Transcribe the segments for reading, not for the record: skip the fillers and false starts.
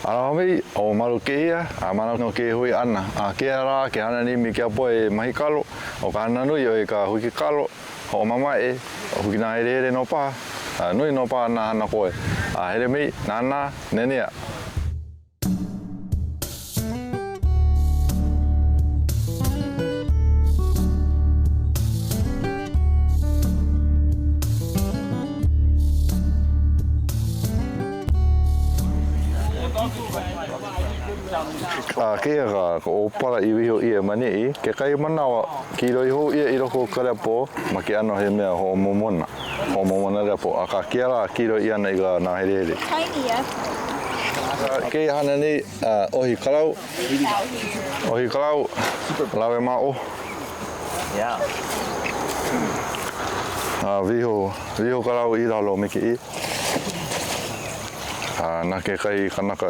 Aloha mai, o malu keia, a mana no ke hui ana. A ke ara, ke hana ni mi kia poe Mahi Kalo, o ka hana nui o ka huki kalo, hoomaemae, o huki na here no pa, nui no pa na hana koe. A here mai, nana, nenea. Kea ka opala I wiho ia mani I, ke kai manawa ki roi ho ia I loko karepo, ma ke ano he mea hoomomona repo, a ka kia la ki roi ia nei ka nā here here. Kei hana ni ohi kalau, lawe mao. Wiho kalau I lalo miki I. Na ke kai kanaka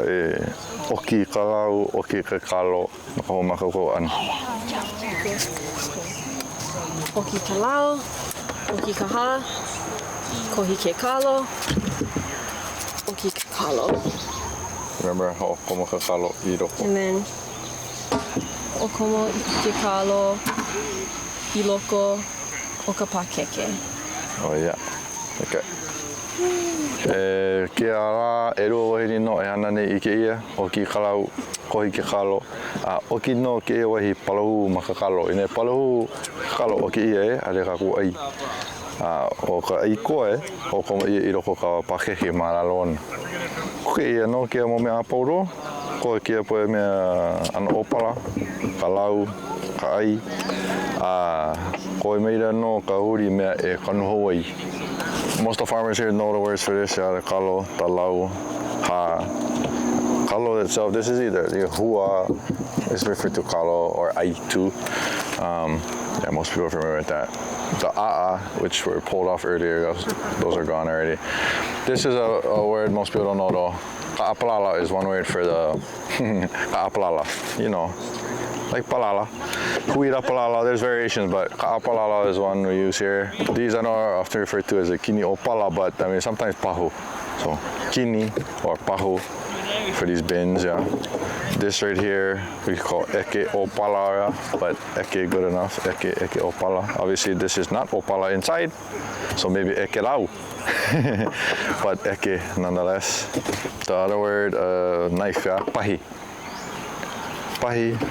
oki kalau, oki ke kalo, na ka homa Kaupaona. Oki kalau, oki kaha, kohi ke kalo, oki ke kalo. Remember Hookomo ke kalo I loko. And then Hookomo ke kalo, I loko, o ka pakeke. Oh yeah, okay. Kia rā, e rua wahi no e hana nei I ke ia, o ki kalau, kohi ke kalo. O ki no ke ia wahi Palahu ma ka kalo. I nei Palahu kalo o ki ia ale ka ku ai. O ka ai koe, o koma ia I loko ka pakeke ma lalona. Ke ia no kia mo mea apauro, ko kia poe mea ana opala, ka lau, ka ai. Ko e meira no ka huri mea e kanu Hawaii. Most of the farmers here know the words for this, the kalo, the lau, ha. Kalo itself, this is either the hua is referred to kalo or ai too. Yeah, most people are familiar with that. The a'a, which were pulled off earlier, those are gone already. This is a word most people don't know though. Opala is one word for the opala, you know, like palala. Huira palala, there's variations, but opala is one we use here. These I know are often referred to as a kini opala, but I mean sometimes pahu. So kini or pahu for these bins, yeah. This right here we call eke opala, but eke good enough. Eke opala. Obviously this is not opala inside, so maybe eke lau, but eke nonetheless. The other word, knife, yeah, pahi.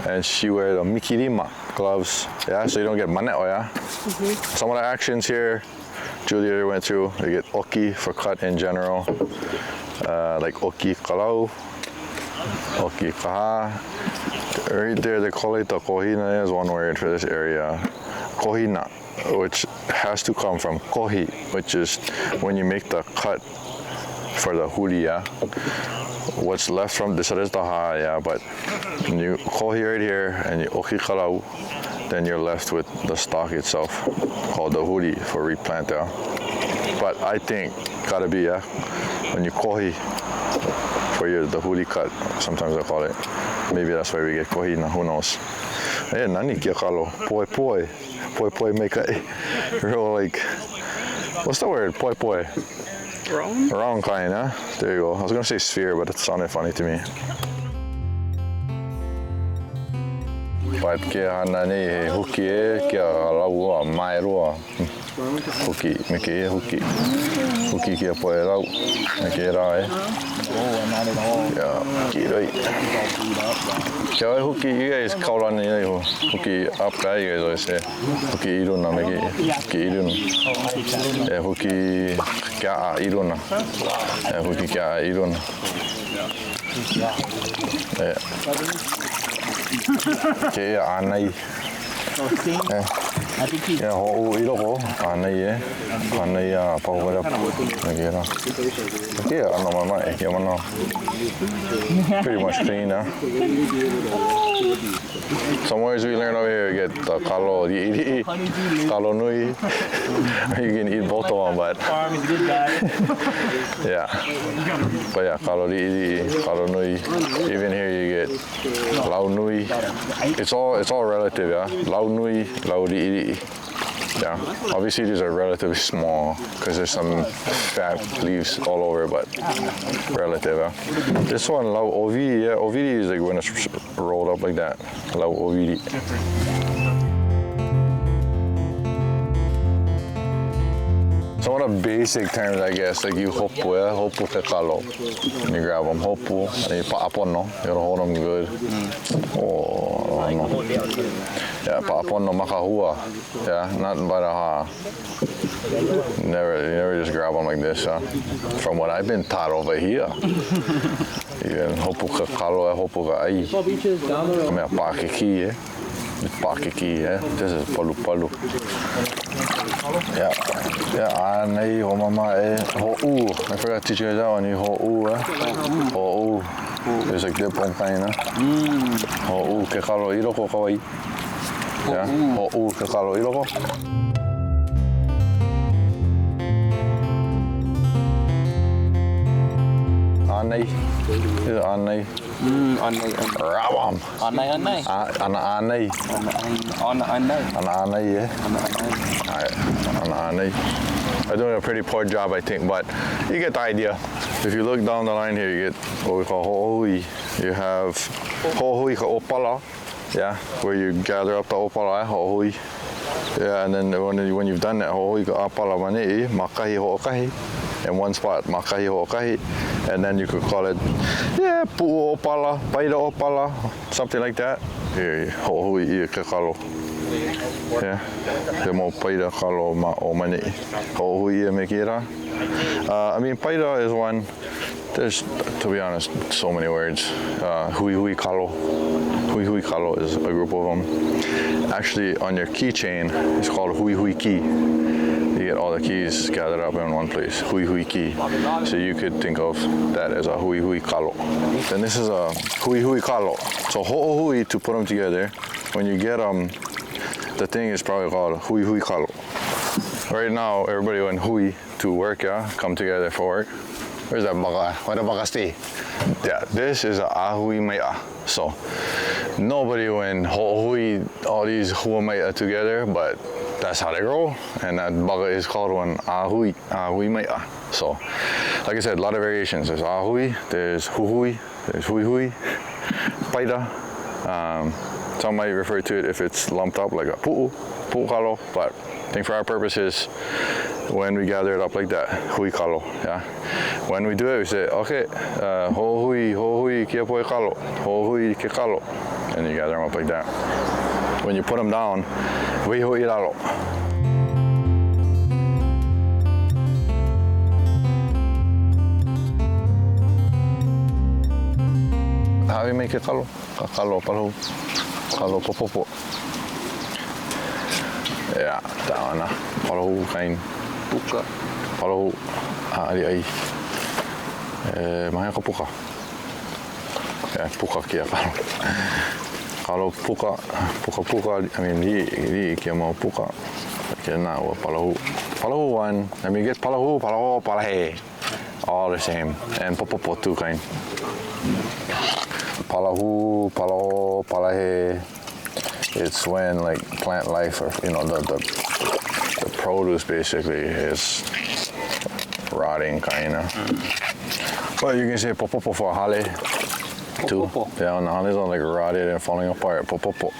And she wear the mikirima gloves, yeah, so you don't get maneo, yeah. Some of the actions here Julia went through, they get oki for cut in general, like oki kalau, oki kaha. Right there they call it the kohina, is one word for this area. Kohina, which has to come from kohi, which is when you make the cut for the huli, yeah. What's left from this is the ha, yeah, but when you kohi right here and you oki kalau, then you're left with the stalk itself called the huli for replant, yeah. But I think gotta be, yeah, when you kohi for the huli cut, sometimes I call it. Maybe that's why we get kohina, who knows. Hey, nani kia kalo, poi make a real like, what's the word, poi? Wrong kind, huh? There you go. I was gonna say sphere, but it sounded funny to me. But kia hana ni he huki e, kia lau mai roa. Huki, me ke e huki. Huki kia poe lau, me ke rā e. Yeah, ki roi. Kia oi huki, you guys kaurani nei ho. Huki up guy, you guys always say. Huki iruna me ke, huki iruna. E huki kia a iruna. E huki kia a iruna. Ke e anai. Yeah, ho I loko, anai e. Anai a pauwera me ke rā. Ke e ano mamae, kia mana. Pretty much clean, huh? Some words we learn over here, you get the kalo, liilii, kalo nui. You can eat both of them, but yeah. But yeah, kalo liilii, kalo nui. Even here you get lau nui. It's all relative, yeah. Lau nui, lau liilii. Yeah, obviously these are relatively small because there's some fat leaves all over, but relative. This one, lau ovidi, yeah, ovidi is like when it's rolled up like that. Lau ovidi. Some of the basic terms, I guess, like you hopu, yeah, hopu ke kalo. And you grab them, hopu, and you pa'apono. You gotta hold them good. Oh, no. Yeah, pa'apono makahua. Yeah, nothing but a ha. You never just grab them like this, huh? From what I've been taught over here. Even hopu ke kalo, hopu ke ai. I mean, pakiki, eh? Pakiki, eh? This is palu. Yeah, anai, hoomaemae, hopu. I forgot to teach you guys that one. You hopu, eh? Hopu. There's like dip on kohina. Hopu ke kalo i loko kawaii. Yeah, hopu ke kalo i loko. Anai. This is anai. Anai. Rawam. Anai. Anai. Anai, yeah. Anai. I'm doing a pretty poor job, I think, but you get the idea. If you look down the line here, you get what we call ho'ohui. You have ho'ohui ka opala, yeah, where you gather up the opala, ho'ohui. Yeah, and then when you've done that, ho'ohui ka opala manei, makahi ho'okahi. In one spot, makahi ho'okahi, and then you could call it, yeah, pu'u opala, paida opala, something like that. Here, ho'ohui I ke kalo. Yeah, the mo paida kalo ma o mani. Ho'ohui I me kira. I mean, paida is one. There's, to be honest, so many words. Hui kalo. Hui kalo is a group of them. Actually, on your keychain, it's called hui key. You get all the keys gathered up in one place. Hui key. So you could think of that as a hui kalo. Then this is a hui kalo. So ho'ohui, to put them together, when you get the thing is probably called hui kalo. Right now, everybody went hui to work, yeah, come together for work. Where's that baka? Where the baka stay? Yeah, this is a hoomaemae. So nobody went ho'ohui, all these hoomaemae together, but that's how they roll, and that baka is called one hoomaemae. So, like I said, a lot of variations. There's ahui, there's huhui, there's hui, paida. Some might refer to it if it's lumped up like a pu'u kalo, but I think for our purposes, when we gather it up like that, hui kalo, yeah. When we do it, we say, okay, ho'ohui kia poe kalo, ho'ohui ke kalo, and you gather them up like that. When you put them down, wehe iralo. How do you make it kalo? Kalo, palahu, kalo popopo. Yeah, that one. Palahu kain. Puka. Palahu iliwai. Mahi puka. Yeah, puka kia kalo. Kalo puka, I mean, liilii kia mau puka. Kia na ua palahu. Palahu one, I mean, get palahu, palahe. All the same. And popopo too kind. Palahu, palahe. It's when like plant life, or the produce basically is rotting kinda. But you can say popopo for hale too. Yeah, and the hale's all like rotted and falling apart. Popopo.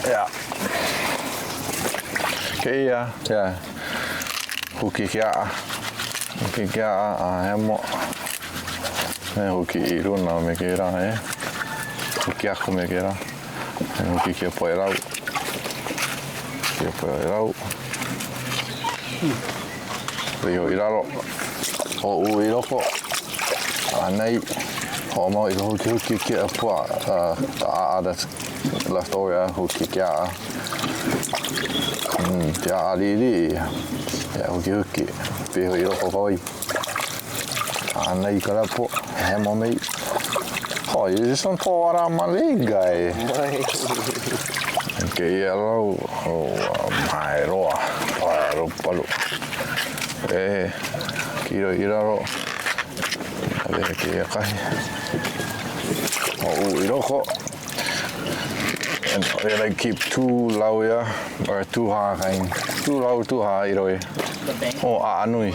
Yeah. Okay, yeah. Huki kia hemo. Huki iruna me kira, eh? Huki aku me kira. Huki kia poe rau. Rio iralo. Ho'u I loko. Anai. Ho'omo I huki kia poa. That's left over, yeah. Huki kia. Kia liilii. Yeah, huki. Piho I loko kawaii. Anai kalapo. Hemo mei. Oh, you just want to pour out my leg, guy. Okay, yellow. Oh, my roa. Palu. Kiro iraro. Ade kia kai. Oh, iroko. And they like keep 2 lawe or 2 ha kain. 2 lau 2 ha iliwai. Oh, anui.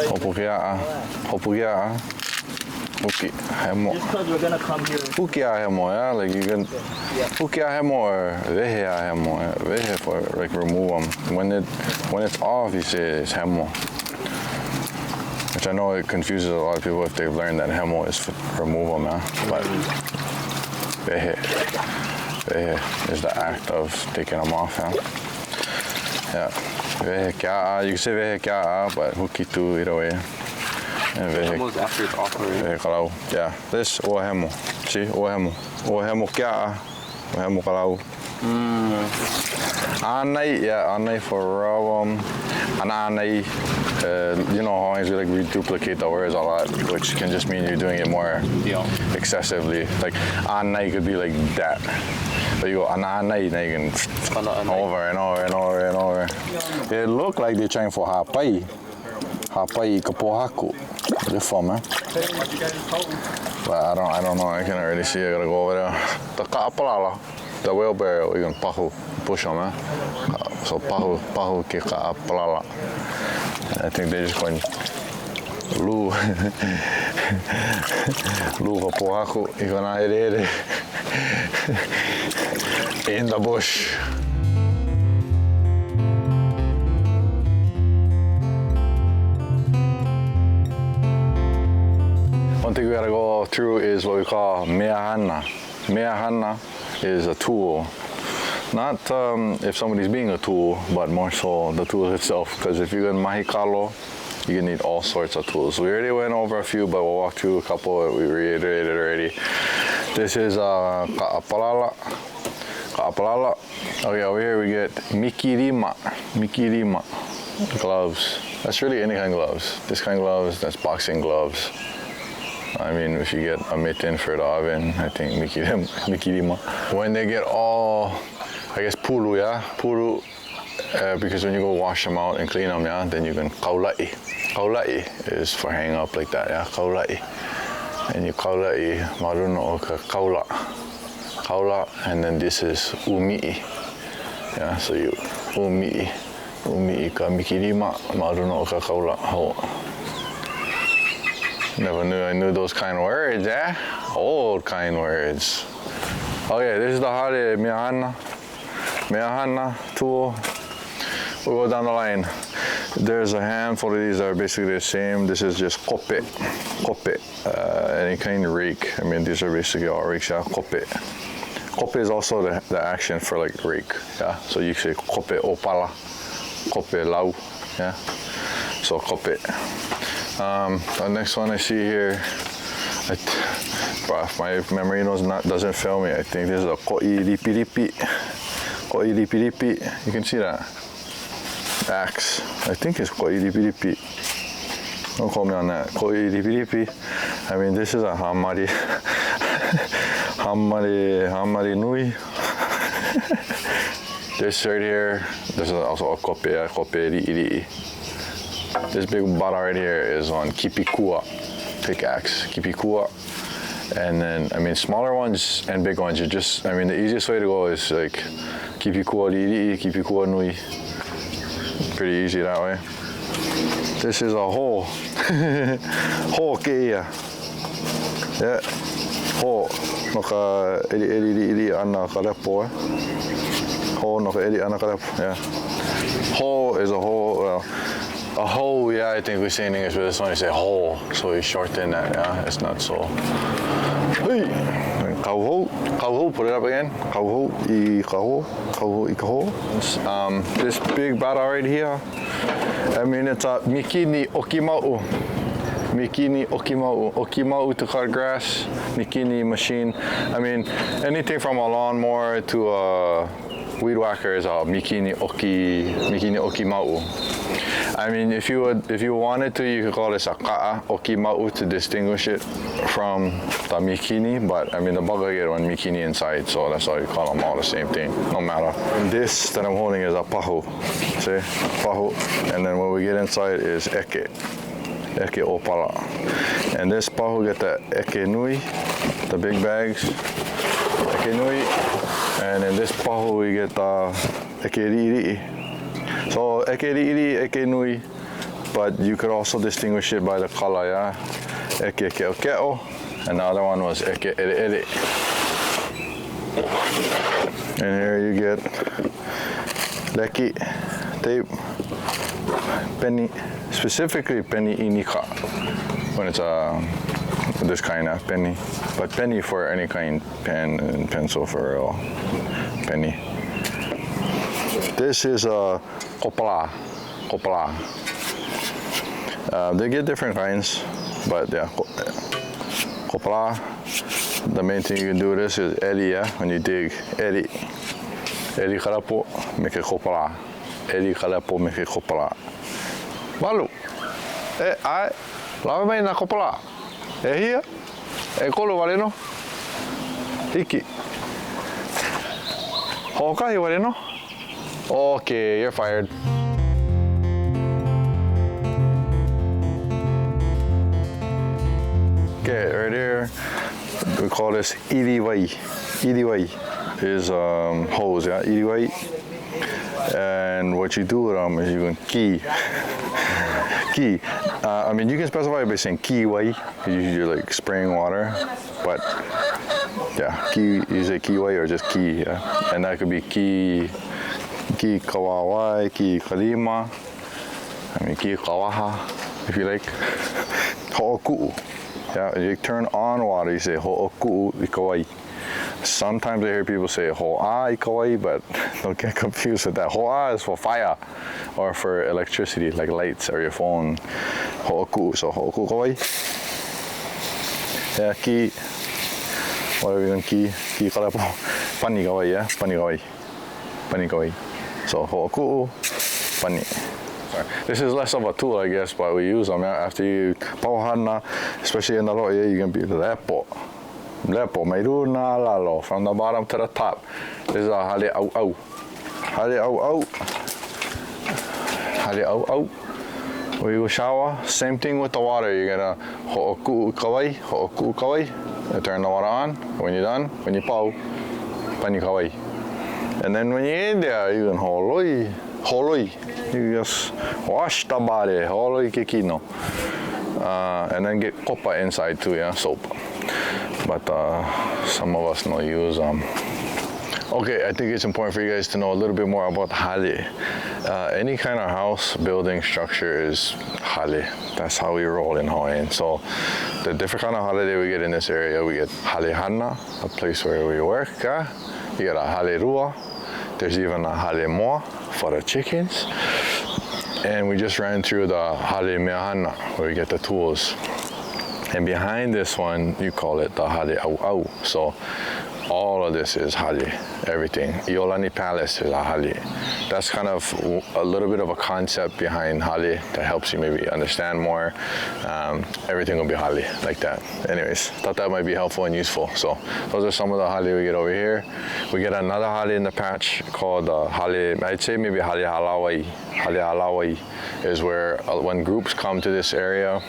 Hopu kia. Huki, hemo. Just because we're gonna come here. Huki hemo, yeah. Like you can. Huki hemo or wehe hemo. Wehe for like remove them. When it's off, you say it's hemo. Which I know it confuses a lot of people if they've learned that hemo is for remove them, yeah. But wehe is the act of taking them off, yeah. Yeah. Wehe kia. You can say wehe kia, but huki tu iliwai. Almost after it's off already. Mahi Kalo, yeah. This hookomo. See, hookomo kia, hookomo Palahu. Anai, yeah, anai for anai. You know, Hawaiians we like reduplicate the words a lot, which can just mean you're doing it more excessively. Like anai could be like that, but you go anai, now you can over and over. It look like they're trying for hapai kapohaku. They're fun, man. But I don't know. I can't really see. I gotta go over there. The opala, the wheelbarrow, you can pahu, push them, man. So pahu ke opala. I think they're just going lu kapohaku. You gonna hit in the bush. One thing we gotta go through is what we call hana. Hana is a tool. Not if somebody's being a tool, but more so the tool itself. Because if you're in Mahi Kalo, you can need all sorts of tools. We already went over a few, but we'll walk through a couple that we reiterated already. This is Kaupaona. Okay, over here we get mikirima gloves. That's really any kind of gloves. This kind of gloves, that's boxing gloves. I mean, if you get a mitten for the oven, I think mikirima. When they get all, I guess pulu, yeah? Pulu, because when you go wash them out and clean them, yeah, then you can kaulai. Kaulai is for hang up like that, yeah? Kaulai. And you kaulai, maruno o ka kaula, and then this is umii. Yeah, so you umii ka mikirima, maruno o ka kaula ho. Never knew I knew those kind of words, eh? Old kind words. Okay, this is the hale hana tool. We'll go down the line. There's a handful of these that are basically the same. This is just kope, any kind of rake. I mean, these are basically all rakes, yeah, kope. Kope is also the action for like rake, yeah? So you say kope opala, kope lau, yeah? So kope. The next one I see here, if my memory doesn't fail me, I think this is a kohi liilii. You can see that axe. I think it's kohi liilii. Don't call me on that. Kohi liilii. I mean, this is a hamari nui. This right here, this is also a kope liilii. This big bottle right here is on kipikua, pickaxe, kipikua. And then, I mean, smaller ones and big ones, you just, I mean, the easiest way to go is like kipikua liilii, kipikua nui. Pretty easy that way. This is a hole. Hole keia. Yeah. Hole. Noka liilii ana kalepo. Hole noka ana kalepo. Yeah. Hole is a hole. Well, a hole, yeah, I think we say in English, but this one you say hole, so we shorten that, yeah, it's not so. Hey, kauho, put it up again. Kauho, this big bottle right here, I mean, it's a mikini okimau. Okimau to cut grass, mikini machine. I mean, anything from a lawnmower to a weed whacker is a mikini okimau. I mean, if you wanted to, you could call this a ka'a okimau to distinguish it from the mikini, but I mean the bug get one mikini inside, so that's why you call them all the same thing, no matter. And this that I'm holding is a pahu, see, pahu, and then when we get inside is eke opala, and this pahu get the eke nui, the big bags, eke nui, and in this pahu we get eke liilii. So eke liilii, eke nui, but you could also distinguish it by the kala, yeah? Eke ke'o, and the other one was eke ere. And here you get leki, tape, penny, specifically penny inika, when it's this kind of penny, but penny for any kind, pen and pencil for real, penny. This is opala. They get different kinds, but yeah, opala. The main thing you can do with this is eli, yeah? When you dig eli karapo, make it opala. Eli karapo, make it opala. Malu, ai, lawe mai na opala. Hia, kolo wale no, hiki. Hokahi wale no. Okay, you're fired. Okay, right here, we call this iliwai. Iliwai is hose, yeah, iliwai. And what you do with them is you can ki. I mean, you can specify by saying kiwai, you're like spraying water, but yeah, ki, you say kiwai or just ki, yeah. And that could be ki kawawai, ki kalima, I mean ki kawaha, if you like. Ho'oku'u. Yeah, you turn on water, you say ho'oku'u ikawai. Sometimes I hear people say ho'a ikawai, but don't get confused with that. Ho'a is for fire or for electricity, like lights or your phone. Ho'oku'u, so ho'oku'u ikawai. Yeah, ki, whatever you ki kalapo, pani kawai, yeah, pani kawai. So ho'oku'u, pani. This is less of a tool, I guess, but we use them, yeah? After you hana, especially in the loe, you can be lepo, meiruna lalo, from the bottom to the top. This is a hale au. When you shower, same thing with the water. You're gonna ho'oku'u kawai, you turn the water on. When you're done, when you pau, pani kawai. And then when you're in there, you can holoi. You just wash the body, holoi ke kino. And then get kopa inside too, yeah, soap. But some of us don't use Okay, I think it's important for you guys to know a little bit more about hale. Any kind of house, building, structure is hale. That's how we roll in Hawaiian. So the different kind of holiday we get in this area, we get hale hana, a place where we work. You get a hale rua. There's even a hale moa for the chickens. And we just ran through the hale hana, where we get the tools. And behind this one, you call it the hale au. So all of this is hale, everything. Iolani Palace is a hale. That's kind of a little bit of a concept behind hale that helps you maybe understand more. Everything will be hale like that. Anyways, thought that might be helpful and useful. So those are some of the hale we get over here. We get another hale in the patch called hale, I'd say maybe hale halawai. Hale halawai is where when groups come to this area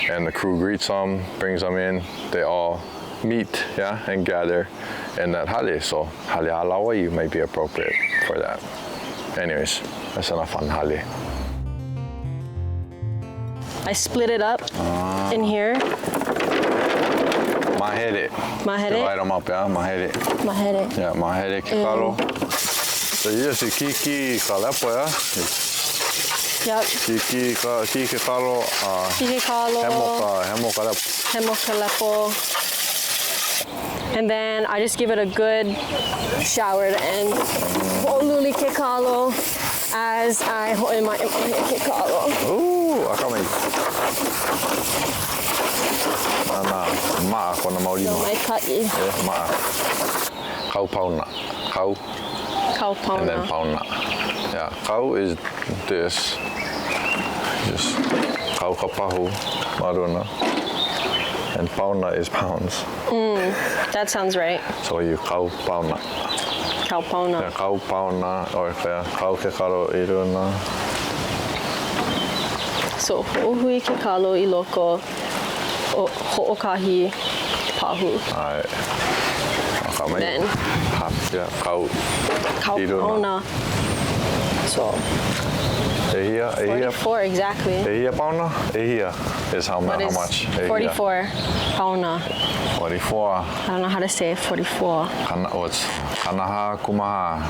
and the crew greets them, brings them in, they all meet, yeah, and gather in that hale. So hale halawai might be appropriate for that. Anyways, that's enough on hale. I split it up in here. Mahele. Divide them up, yeah, mahele. Yeah, mahele kalo. So you just ki kalapo, yeah? Yep. Ki kalo. Hemo kalapo. And then I just give it a good shower to end. Ho'oluli ke kalo as I hoomaemae ke kalo. Ooh, akamai. Ma'a kona maurima. So my ka'i. Ma'a. Kaupaona. Kaupaona. And then paona. Yeah, kau is this. Just kau kapahu, maruna. And paona is pounds. That sounds right. So you Kaupaona. Yeah, Kaupaona or kau ke kalo I runa. So ho'ohui ke kalo I loko o ho'okahi Palahu. Alright. Then Kaupaona. So Ehia 44 exactly. Ehia pauna? Ehia is how What is much? Ehia. 44 pauna. 44. I don't know how to say 44. What's hanaha kumaha?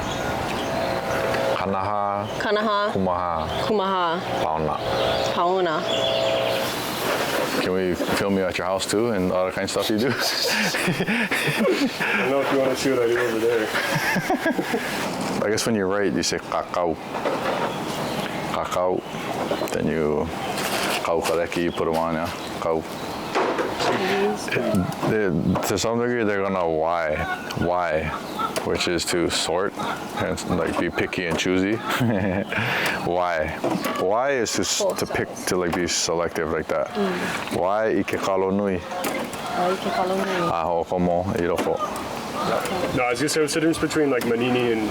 Hanaha Kanaha kumaha kumaha pauna. pauna. Can we film you at your house too and all the kind of stuff you do? I don't know if you want to see what I do over there. I guess when you write, you say kakao. Kakao. Then you kau kareki, you put them on, yeah? Kau. To some degree, they're gonna why, which is to sort and like be picky and choosy. Why is to pick, to like be selective like that. Why ike kalo nui? Hookomo, loko. No, I was gonna say what's the difference between like manini and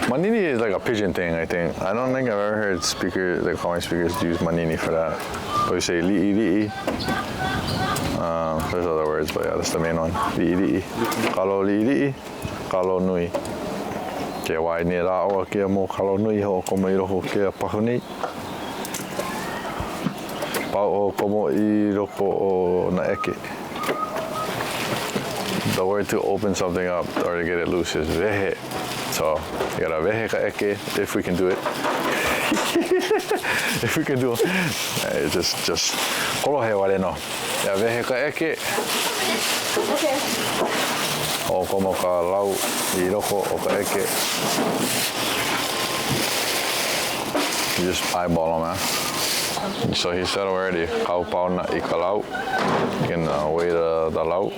Manini is like a pigeon thing, I think. I don't think I've ever heard speakers, like Hawaiian speakers, use manini for that. But we say liilii. There's other words, but yeah, that's the main one. Liilii. Kalo liilii, kalo nui. Ke wai ni rāua kia mō kalo nui hookomo i roko kia pahuni. Pau hookomo i roko o na eke. The word to open something up or to get it loose is wehe. So you gotta wehe ka eke if we can do it. If we can do it, just kolohe wale no. Ya wehe ka eke. Okay. Hookomo ka lau i roko o ka eke. You just eyeball them, man. So he said already, Kaupaona I ka lau. You can weigh the lau.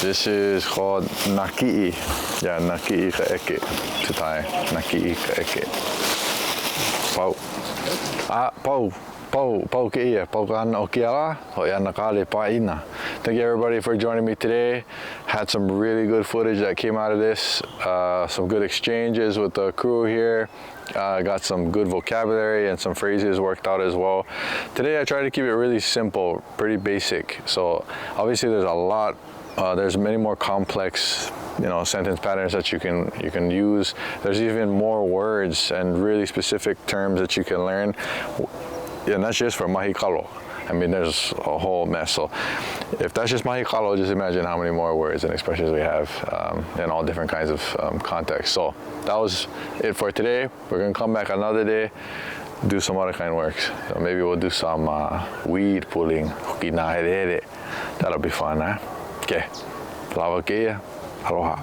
This is called nakii. Yeah, nakii ka eke. To tie, nakii ka eke. Pau. Pau ke ia. Pau ka hana o ki ala. Ho ia na kale paina. Thank you everybody for joining me today. Had some really good footage that came out of this. Some good exchanges with the crew here. Got some good vocabulary and some phrases worked out as well. Today I tried to keep it really simple, pretty basic. So obviously there's a lot, there's many more complex, sentence patterns that you can use. There's even more words and really specific terms that you can learn. And that's just for Mahi Kalo. I mean, there's a whole mess. So if that's just Mahi Kalo, just imagine how many more words and expressions we have in all different kinds of contexts. So that was it for today. We're gonna come back another day, do some other kind of works. So maybe we'll do some weed pulling, huki. That'll be fun, huh? Okay. Aloha.